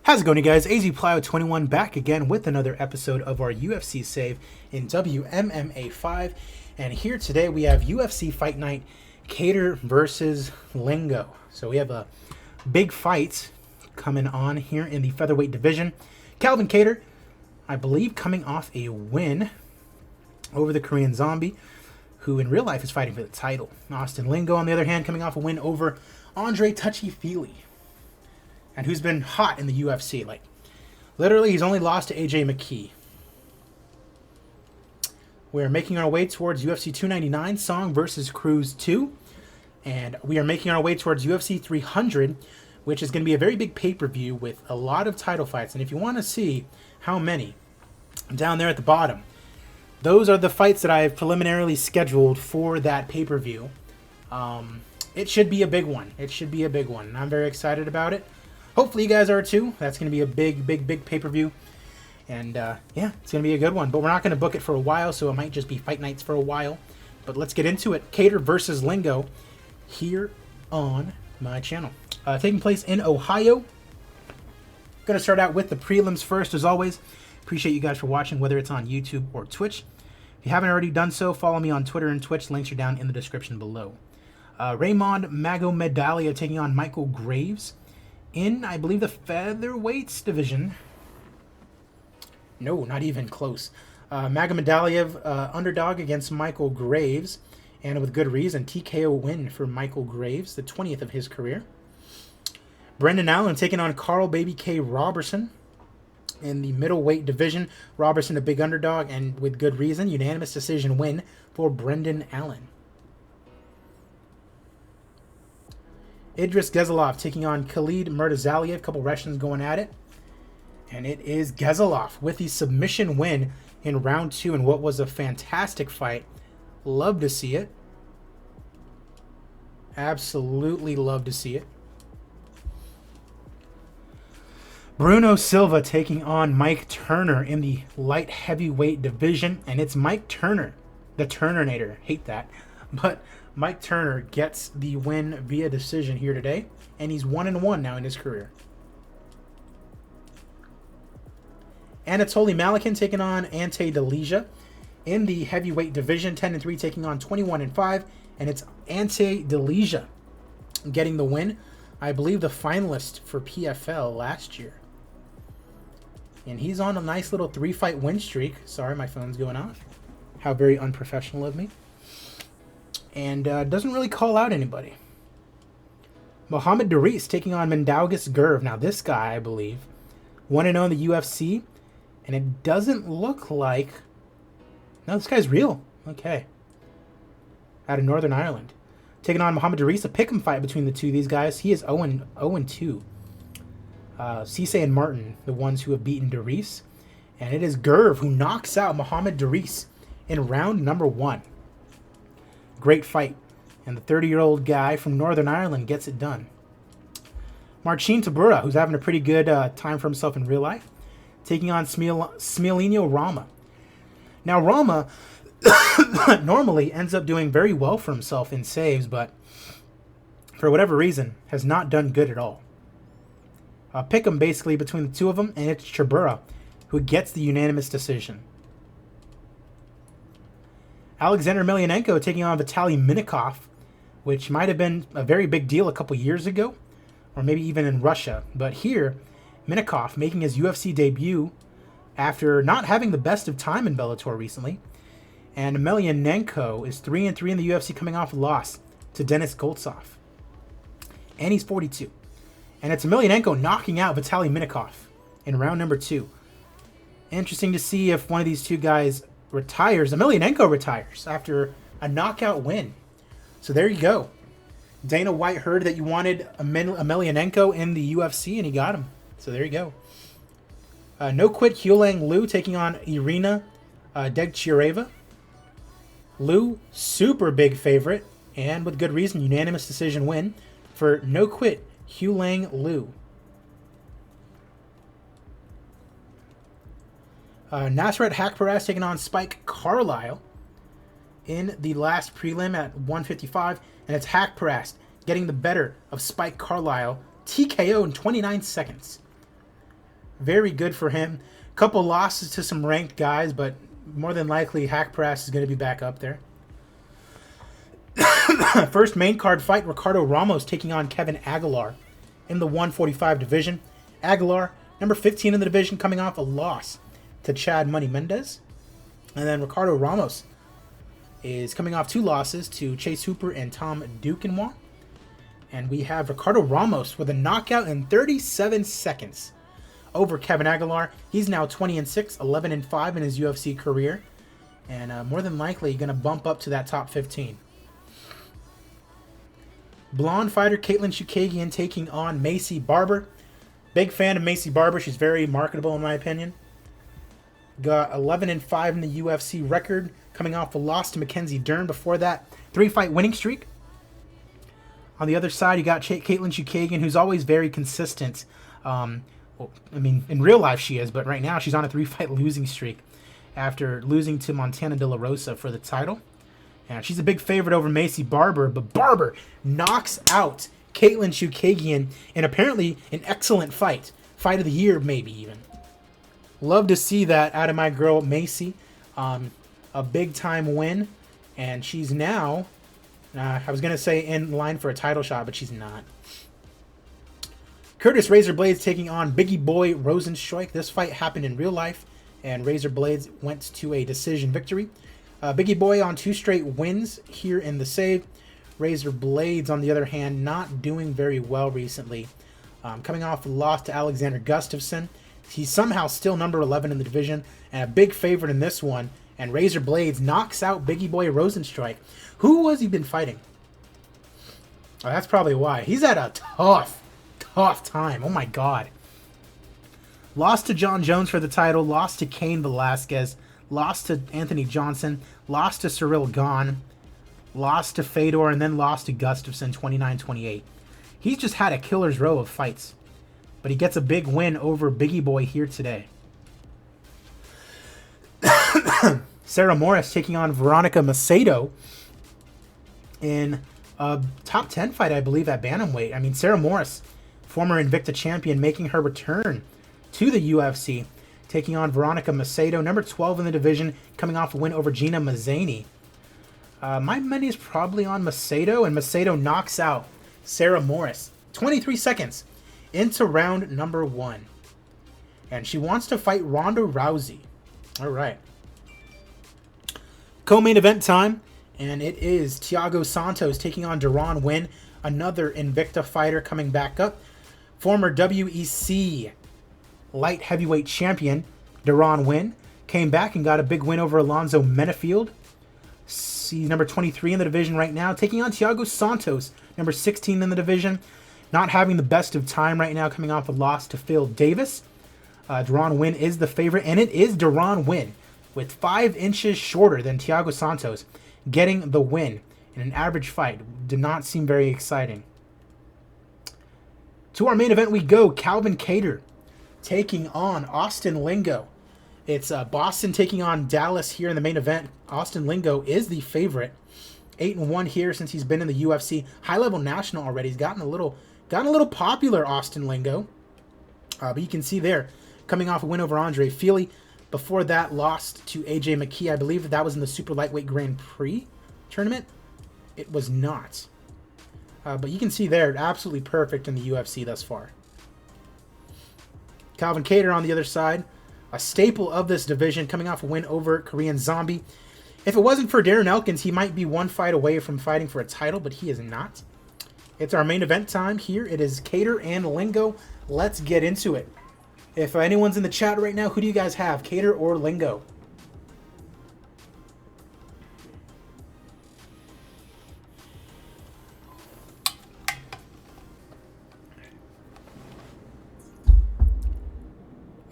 How's it going, you guys? AZPlyo21 back again with another episode of our UFC save in WMMA 5. And here today we have UFC Fight Night, KATTAR versus LINGO. So we have a big fight coming on here in the featherweight division. Calvin KATTAR, I believe, coming off a win over the Korean Zombie, who in real life is fighting for the title. Austin LINGO, on the other hand, coming off a win over Andre Touchy-Feely, and who's been hot in the UFC. Like, literally, he's only lost to AJ McKee. We're making our way towards UFC 299, Song versus Cruz 2. And we are making our way towards UFC 300, which is going to be a very big pay-per-view with a lot of title fights. And if you want to see how many, down there at the bottom, those are the fights that I have preliminarily scheduled for that pay-per-view. It should be a big one. It should be a big one. And I'm very excited about it. Hopefully you guys are too. That's going to be a big pay-per-view. And yeah, it's going to be a good one. But we're not going to book it for a while, so it might just be fight nights for a while. But let's get into it. KATTAR versus LINGO here on my channel. Taking place in Ohio. Going to start out with the prelims first, as always. Appreciate you guys for watching, whether it's on YouTube or Twitch. If you haven't already done so, follow me on Twitter and Twitch. Links are down in the description below. Raymond Magomedalia taking on Michael Graves in, I believe, the featherweights division. No, not even close. Magomedalia, underdog against Michael Graves, and with good reason. TKO win for Michael Graves, the 20th of his career. Brendan Allen taking on Carl Baby K. Robertson in the middleweight division. Robertson, a big underdog, and with good reason. Unanimous decision win for Brendan Allen. Idris Gezalov taking on Khalid Murtazalia. A couple Russians going at it. And it is Gezalov with the submission win in round 2 in what was a fantastic fight. Love to see it. Absolutely love to see it. Bruno Silva taking on Mike Turner in the light heavyweight division. And it's Mike Turner, the Turninator. Hate that. But Mike Turner gets the win via decision here today, and he's 1-1 now in his career. Anatoly Malikin taking on Ante Delija in the heavyweight division, 10-3 taking on 21-5, and it's Ante Delija getting the win. I believe the finalist for PFL last year. And he's on a nice little 3-fight win streak. Sorry, my phone's going off. How very unprofessional of me. And doesn't really call out anybody. Mohamed Daris taking on Mindaugas Gurv. Now this guy, I believe, 1-0 in the UFC. And it doesn't look like... No, this guy's real. Okay. Out of Northern Ireland. Taking on Mohamed Daris. A pick'em fight between the two of these guys. He is 0-2. Cisse and Martin, the ones who have beaten Daris. And it is Gurv who knocks out Mohamed Daris in round number 1. Great fight. And the 30-year-old guy from Northern Ireland gets it done. Marcin Tybura, who's having a pretty good time for himself in real life, taking on Smilinho Rama. Now, Rama normally ends up doing very well for himself in saves, but for whatever reason, has not done good at all. Pick him basically between the two of them, and it's Tybura who gets the unanimous decision. Alexander Emelianenko taking on Vitaly Minakov, which might have been a very big deal a couple years ago, or maybe even in Russia. But here, Minakov making his UFC debut after not having the best of time in Bellator recently. And Emelianenko is 3-3 in the UFC, coming off a loss to Denis Goltsov. And he's 42. And it's Emelianenko knocking out Vitaly Minakov in round number 2. Interesting to see if one of these two guys retires. Emelianenko retires after a knockout win. So there you go. Dana White heard that you wanted Emelianenko in the UFC, and he got him. So there you go. No quit Hulang Liu taking on Irina Degchireva. Liu, super big favorite, and with good reason, unanimous decision win for no quit Hulang Liu. Nasrat Haqparast taking on Spike Carlyle in the last prelim at 155, and it's Haqparast getting the better of Spike Carlyle, TKO in 29 seconds. Very good for him. Couple losses to some ranked guys, but more than likely Hack Press is going to be back up there. First main card fight, Ricardo Ramos taking on Kevin Aguilar in the 145 division. Aguilar, number 15 in the division, coming off a loss to Chad Money Mendez. And then Ricardo Ramos is coming off 2 losses to Chase Hooper and Tom Duquesnoy. And we have Ricardo Ramos with a knockout in 37 seconds over Kevin Aguilar. He's now 20-6, 11-5 in his UFC career. And more than likely going to bump up to that top 15. Blonde fighter Caitlin Chukagian taking on Macy Barber. Big fan of Macy Barber. She's very marketable in my opinion. Got 11-5 in the UFC record, coming off a loss to Mackenzie Dern. Before that, 3-fight winning streak. On the other side, you got Caitlin Chukagian, who's always very consistent. Well, I mean, in real life she is, but right now she's on a 3-fight losing streak after losing to Montana De La Rosa for the title. And she's a big favorite over Macy Barber, but Barber knocks out Caitlin Chukagian in apparently an excellent fight. Fight of the year, maybe even. Love to see that out of my girl Macy. A big-time win. And she's now, I was going to say in line for a title shot, but she's not. Curtis Razor Blades taking on Biggie Boy Rosenstruik. This fight happened in real life, and Razor Blades went to a decision victory. Biggie Boy on 2 straight wins here in the save. Razor Blades, on the other hand, not doing very well recently. Coming off a loss to Alexander Gustafsson. He's somehow still number 11 in the division and a big favorite in this one. And Razor Blades knocks out Biggie Boy Rosenstruik. Who has he been fighting? Oh, that's probably why. He's at a tough time. Oh my God. Lost to John Jones for the title. Lost to Cain Velasquez. Lost to Anthony Johnson. Lost to Cyril Gahn. Lost to Fedor. And then lost to Gustafsson 29-28. He's just had a killer's row of fights. But he gets a big win over Biggie Boy here today. Sarah Morris taking on Veronica Macedo in a top 10 fight, I believe, at bantamweight. I mean, Sarah Morris, former Invicta champion, making her return to the UFC, taking on Veronica Macedo, number 12 in the division, coming off a win over Gina Mazzani. My money is probably on Macedo, and Macedo knocks out Sarah Morris 23 seconds into round number 1. And she wants to fight Ronda Rousey. All right. Co-main event time, and it is Thiago Santos taking on Deron Winn, another Invicta fighter coming back up. Former WEC light heavyweight champion Deron Winn came back and got a big win over Alonzo Menefield. He's number 23 in the division right now, taking on Thiago Santos, number 16 in the division. Not having the best of time right now, coming off a loss to Phil Davis. Deron Winn is the favorite, and it is Deron Winn, with 5 inches shorter than Thiago Santos, getting the win in an average fight. Did not seem very exciting. To our main event we go. Calvin Kattar taking on Austin Lingo. It's Boston taking on Dallas here in the main event. Austin Lingo is the favorite. 8-1 here since he's been in the UFC. High-level national already. He's gotten a little popular, Austin Lingo. But you can see there, coming off a win over Andre Fili. Before that, lost to AJ McKee. I believe that was in the Super Lightweight Grand Prix tournament. It was not. But you can see there, absolutely perfect in the UFC thus far. Calvin Kattar on the other side, a staple of this division, coming off a win over Korean Zombie. If it wasn't for Darren Elkins, he might be 1 fight away from fighting for a title, but he is not. It's our main event time here. It is Kattar and Lingo. Let's get into it. If anyone's in the chat right now, who do you guys have, Kattar or Lingo?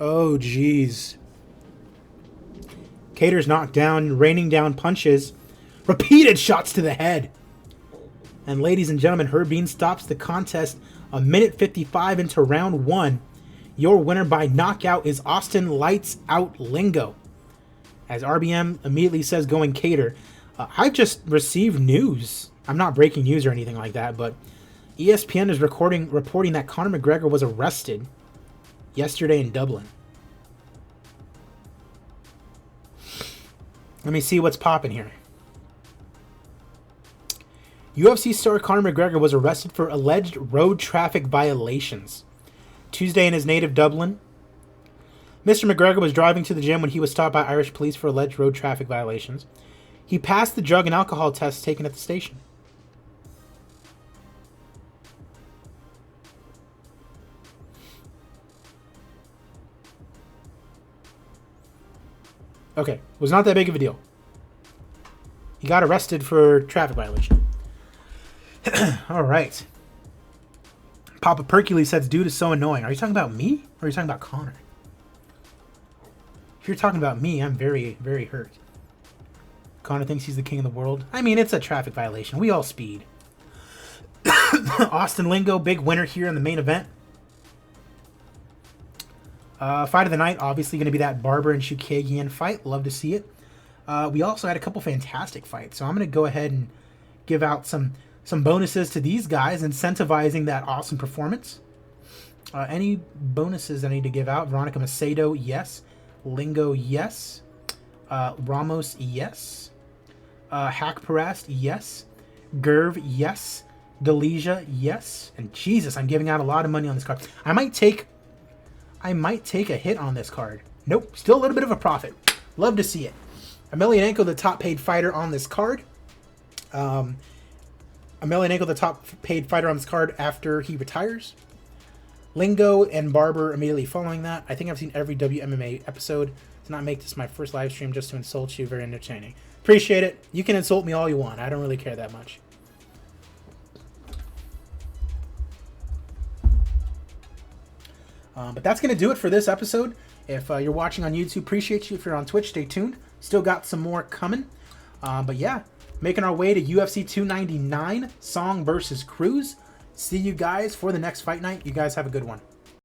Oh, jeez. Kattar's knocked down, raining down punches. Repeated shots to the head. And ladies and gentlemen, Herb Dean stops the contest a minute 55 into round 1. Your winner by knockout is Austin Lights Out Lingo. As RBM immediately says going Kattar. I just received news. I'm not breaking news or anything like that, but ESPN is reporting that Conor McGregor was arrested yesterday in Dublin. Let me see what's popping here. UFC star Conor McGregor was arrested for alleged road traffic violations Tuesday in his native Dublin. Mr. McGregor was driving to the gym when he was stopped by Irish police for alleged road traffic violations. He passed the drug and alcohol tests taken at the station. Okay, was not that big of a deal. He got arrested for traffic violation. All right. Papa Perkele says, dude is so annoying. Are you talking about me? Or are you talking about Connor? If you're talking about me, I'm very, very hurt. Connor thinks he's the king of the world. I mean, it's a traffic violation. We all speed. Austin Lingo, big winner here in the main event. Fight of the night, obviously going to be that Barber and Chookagian fight. Love to see it. We also had a couple fantastic fights. So I'm going to go ahead and give out some bonuses to these guys, incentivizing that awesome performance. Any bonuses I need to give out? Veronica Macedo, yes. Lingo, yes. Ramos, yes. Hack Parast, yes. Gerv, yes. Delija, yes. And Jesus, I'm giving out a lot of money on this card. I might take a hit on this card. Nope, still a little bit of a profit. Love to see it. Emelianenko, the top paid fighter on this card. Emelianenko, the top paid fighter on this card after he retires. Lingo and Barber immediately following that. I think I've seen every WMMA episode. To not make this my first live stream just to insult you. Very entertaining. Appreciate it. You can insult me all you want. I don't really care that much. But that's going to do it for this episode. If you're watching on YouTube, appreciate you. If you're on Twitch, stay tuned. Still got some more coming. But yeah, making our way to UFC 299, Song versus Cruz. See you guys for the next fight night. You guys have a good one.